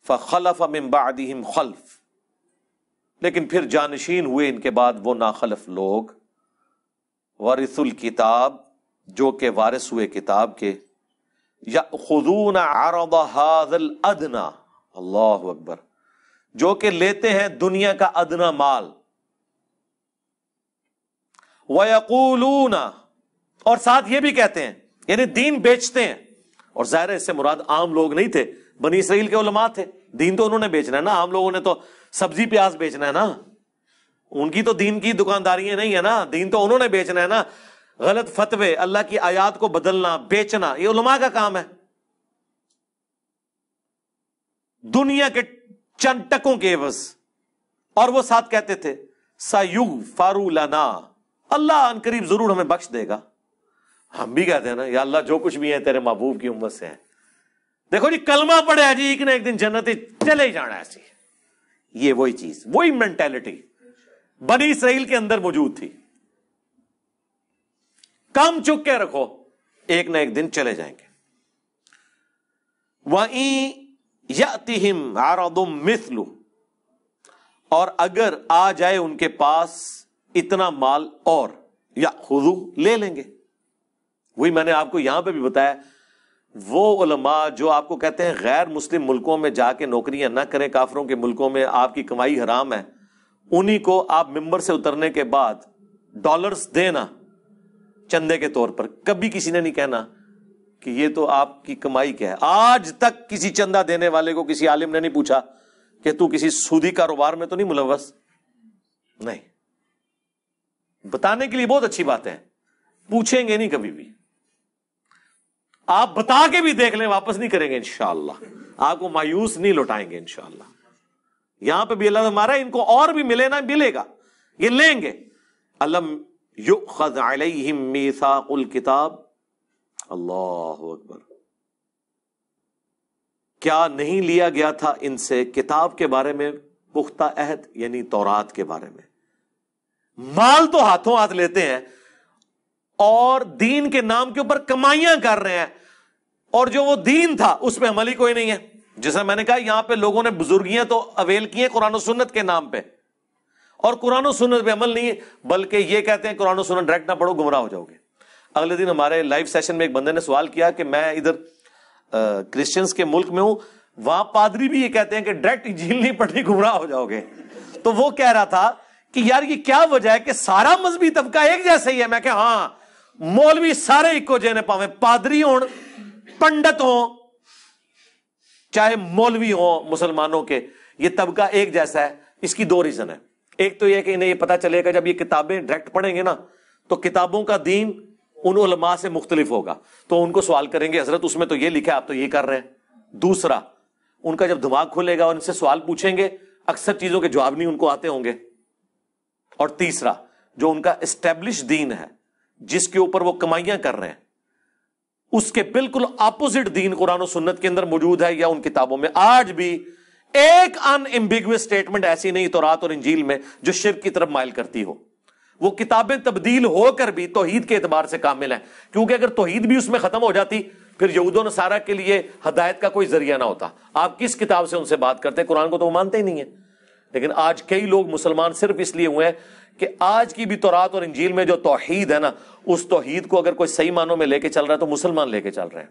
فخلف من بعدہم خلف، لیکن پھر جانشین ہوئے ان کے بعد وہ ناخلف لوگ، ورثوا الکتاب، جو کہ وارث ہوئے کتاب کے، یأخذون عرض هذا الادنی، اللہ اکبر، جو کہ لیتے ہیں دنیا کا ادنا مال، وَيَقُولُونَ، اور ساتھ یہ بھی کہتے ہیں، یعنی دین بیچتے ہیں، اور ظاہر ہے اس سے مراد عام لوگ نہیں تھے، بنی اسرائیل کے علماء تھے، دین تو انہوں نے بیچنا ہے نا، عام لوگوں نے تو سبزی پیاز بیچنا ہے نا، ان کی تو دین کی دکانداریاں نہیں ہے نا، دین تو انہوں نے بیچنا ہے نا، غلط فتوے، اللہ کی آیات کو بدلنا، بیچنا، یہ علماء کا کام ہے، دنیا کے چند ٹکوں کے عوض۔ اور وہ ساتھ کہتے تھے سَيُغْفَرُ لَنَا، اللہ ان قریب ضرور ہمیں بخش دے گا۔ ہم بھی کہتے ہیں نا یا اللہ جو کچھ بھی ہے تیرے محبوب کی امت سے ہے، دیکھو جی کلمہ پڑھے جی ایک نہ ایک دن جنت چلے ہی جانا، ایسی یہ وہی چیز، وہی مینٹیلٹی بنی اسرائیل کے اندر موجود تھی، کم چک کے رکھو ایک نہ ایک دن چلے جائیں گے۔ وَإِن يَأْتِهِمْ عَرَضٌ مِثْلُهُ، اور اگر آ جائے ان کے پاس اتنا مال اور، یأخذوہ، لے لیں گے۔ وہی میں نے آپ کو یہاں پہ بھی بتایا، وہ علماء جو آپ کو کہتے ہیں غیر مسلم ملکوں میں جا کے نوکریاں نہ کریں، کافروں کے ملکوں میں آپ کی کمائی حرام ہے، انہی کو آپ ممبر سے اترنے کے بعد ڈالرز دینا چندے کے طور پر، کبھی کسی نے نہیں کہنا کہ یہ تو آپ کی کمائی کیا ہے۔ آج تک کسی چندہ دینے والے کو کسی عالم نے نہیں پوچھا کہ تو کسی سودی کاروبار میں تو نہیں ملوث؟ نہیں، بتانے کے لیے بہت اچھی بات ہے، پوچھیں گے نہیں کبھی بھی، آپ بتا کے بھی دیکھ لیں، واپس نہیں کریں گے انشاءاللہ، آپ کو مایوس نہیں لوٹائیں گے انشاءاللہ۔ یہاں پہ بھی اللہ ہمارا ان کو اور بھی ملے نہ ملے گا، یہ لیں گے۔ الم یؤخذ علیہم میثاق الکتاب، اللہ اکبر، کیا نہیں لیا گیا تھا ان سے کتاب کے بارے میں پختہ عہد، یعنی تورات کے بارے میں۔ مال تو ہاتھوں ہاتھ لیتے ہیں اور دین کے نام کے اوپر کمائیاں کر رہے ہیں، اور جو وہ دین تھا اس پہ عمل ہی کوئی نہیں ہے۔ جیسا میں نے کہا یہاں پہ لوگوں نے بزرگیاں تو اویل کی ہیں قرآن و سنت کے نام پہ، اور قرآن و سنت پہ عمل نہیں ہے، بلکہ یہ کہتے ہیں قرآن و سنت ڈائریکٹ نہ پڑھو گمراہ ہو جاؤ گے۔ اگلے دن ہمارے لائیو سیشن میں ایک بندے نے سوال کیا کہ میں ادھر کرسچنز کے ملک میں ہوں، وہاں پادری بھی یہ کہتے ہیں کہ ڈائریکٹ انجیل نہیں پڑھنی گمراہ ہو جاؤ گے۔ تو وہ کہہ رہا تھا کہ یار یہ کیا وجہ ہے کہ سارا مذہبی طبقہ ایک جیسا ہی ہے؟ میں کہ ہاں، مولوی سارے ایکو جینے پاویں، پادری ہون، پنڈت ہوں، چاہے مولوی ہوں مسلمانوں کے، یہ طبقہ ایک جیسا ہے۔ اس کی دو ریزن ہے، ایک تو یہ کہ انہیں یہ پتا چلے گا جب یہ کتابیں ڈائریکٹ پڑھیں گے نا تو کتابوں کا دین ان علماء سے مختلف ہوگا، تو ان کو سوال کریں گے حضرت اس میں تو یہ لکھا ہے آپ تو یہ کر رہے ہیں۔ دوسرا، ان کا جب دماغ کھلے گا اور ان سے سوال پوچھیں گے، اکثر چیزوں کے جواب نہیں ان کو آتے ہوں گے۔ اور تیسرا، جو ان کا اسٹیبلش دین ہے جس کے اوپر وہ کمائیاں کر رہے ہیں، اس کے بالکل اپوزٹ دین قرآن و سنت کے اندر موجود ہے یا ان کتابوں میں۔ آج بھی ایک ان ایمبیگوس سٹیٹمنٹ ایسی نہیں تورات اور انجیل میں جو شرک کی طرف مائل کرتی ہو۔ وہ کتابیں تبدیل ہو کر بھی توحید کے اعتبار سے کامل ہیں، کیونکہ اگر توحید بھی اس میں ختم ہو جاتی پھر یہود و نصارہ کے لیے ہدایت کا کوئی ذریعہ نہ ہوتا۔ آپ کس کتاب سے ان سے بات کرتے؟ قرآن کو تو وہ مانتے ہی نہیں ہیں۔ لیکن آج کئی لوگ مسلمان صرف اس لیے ہوئے ہیں کہ آج کی بھی تورات اور انجیل میں جو توحید ہے نا، اس توحید کو اگر کوئی صحیح معنوں میں لے کے چل رہا ہے تو مسلمان لے کے چل رہے ہیں،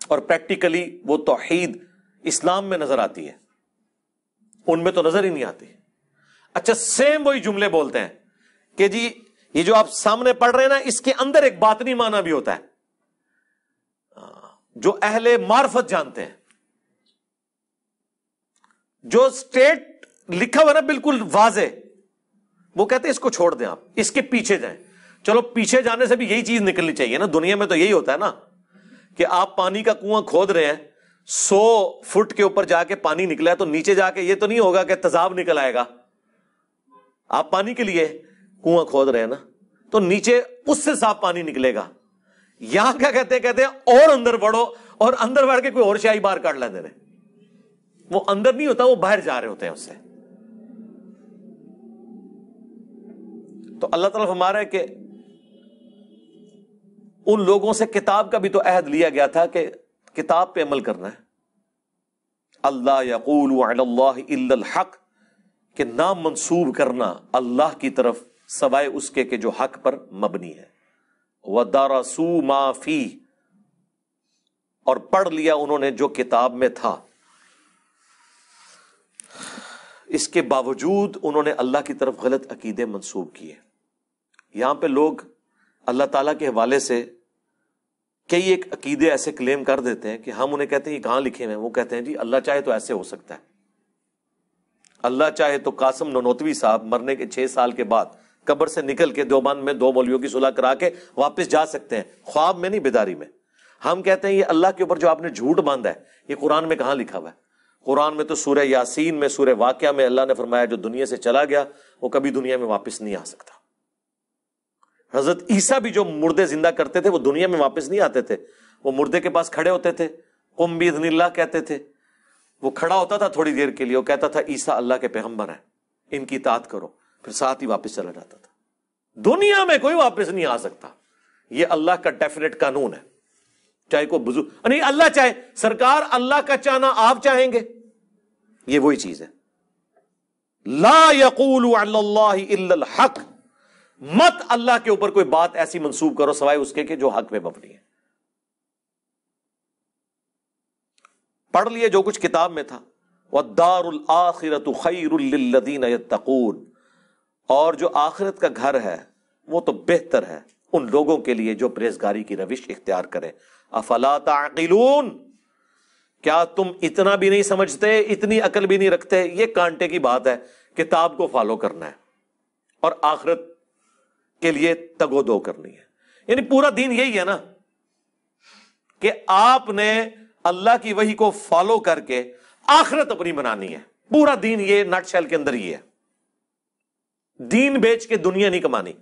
اور پریکٹیکلی وہ توحید اسلام میں نظر آتی ہے، ان میں تو نظر ہی نہیں آتی۔ اچھا، سیم وہی جملے بولتے ہیں کہ جی یہ جو آپ سامنے پڑھ رہے ہیں نا، اس کے اندر ایک باطنی معنی بھی ہوتا ہے جو اہل معرفت جانتے ہیں۔ جو اسٹیٹ لکھا ہوا نا بالکل واضح، وہ کہتے ہیں اس کو چھوڑ دیں، آپ اس کے پیچھے جائیں۔ چلو پیچھے جانے سے بھی یہی چیز نکلنی چاہیے نا، دنیا میں تو یہی ہوتا ہے نا کہ آپ پانی کا کنواں کھود رہے ہیں، 100 فٹ کے اوپر جا کے پانی نکلا ہے تو نیچے جا کے یہ تو نہیں ہوگا کہ تیزاب نکل آئے گا۔ آپ پانی کے لیے کنواں کھود رہے ہیں نا، تو نیچے اس سے صاف پانی نکلے گا۔ یہاں کیا کہتے ہیں اور اندر بڑھو، اور اندر بڑھ کے کوئی اور شاہی باہر کاٹ لیتے ہیں۔ وہ اندر نہیں ہوتا، وہ باہر جا رہے ہوتے ہیں اس سے۔ تو اللہ تعالیٰ ہمارا ہے کہ ان لوگوں سے کتاب کا بھی تو عہد لیا گیا تھا کہ کتاب پہ عمل کرنا ہے، اللہ یقول علی اللہ الا الحق، کہ نام منسوب کرنا اللہ کی طرف سوائے اس کے کہ جو حق پر مبنی ہے. وَدَرَسُوا مَا فِيهِ، اور پڑھ لیا انہوں نے جو کتاب میں تھا. اس کے باوجود انہوں نے اللہ کی طرف غلط عقیدے منسوب کیے. یہاں پہ لوگ اللہ تعالیٰ کے حوالے سے کئی ایک عقیدے ایسے کلیم کر دیتے ہیں کہ ہم انہیں کہتے ہیں یہ کہاں لکھے ہوئے ہیں؟ وہ کہتے ہیں جی اللہ چاہے تو ایسے ہو سکتا ہے. اللہ چاہے تو قاسم نانوتوی صاحب مرنے کے 6 سال کے بعد قبر سے نکل کے دیوبند میں 2 مولویوں کی صلح کرا کے واپس جا سکتے ہیں، خواب میں نہیں، بیداری میں. ہم کہتے ہیں یہ اللہ کے اوپر جو آپ نے جھوٹ باندھا ہے یہ قرآن میں کہاں لکھا ہوا ہے؟ قرآن میں تو سورہ یاسین میں، سورہ واقعہ میں اللہ نے فرمایا جو دنیا سے چلا گیا وہ کبھی دنیا میں واپس نہیں آ سکتا. حضرت عیسیٰ بھی جو مردے زندہ کرتے تھے وہ دنیا میں واپس نہیں آتے تھے، وہ مردے کے پاس کھڑے ہوتے تھے، قم باذن اللہ کہتے تھے، وہ کھڑا ہوتا تھا تھوڑی دیر کے لیے، وہ کہتا تھا عیسیٰ اللہ کے پیغمبر ہیں، ان کی اطاعت کرو، پھر ساتھ ہی واپس چلا جاتا تھا. دنیا میں کوئی واپس نہیں آ سکتا، یہ اللہ کا ڈیفینیٹ قانون ہے. چاہے کوئی بزرگ نہیں، اللہ چاہے، سرکار اللہ کا چاہنا آپ چاہیں گے، یہ وہی چیز ہے. لا یقول علی اللہ الا الحق، مت اللہ کے اوپر کوئی بات ایسی منسوب کرو سوائے اس کے کہ جو حق پہ مبنی ہے. پڑھ لیے جو کچھ کتاب میں تھا. والدار الآخرۃ خیر للذین یتقون، اور جو آخرت کا گھر ہے وہ تو بہتر ہے ان لوگوں کے لیے جو پرہیزگاری کی روش اختیار کریں. افلا تعقلون، کیا تم اتنا بھی نہیں سمجھتے، اتنی عقل بھی نہیں رکھتے؟ یہ کانٹے کی بات ہے، کتاب کو فالو کرنا ہے اور آخرت کے لیے تگ و دو کرنی ہے. یعنی پورا دین یہی ہے نا کہ آپ نے اللہ کی وحی کو فالو کر کے آخرت اپنی بنانی ہے. پورا دین یہ نٹ شیل کے اندر ہی ہے. دین بیچ کے دنیا نہیں کمانی.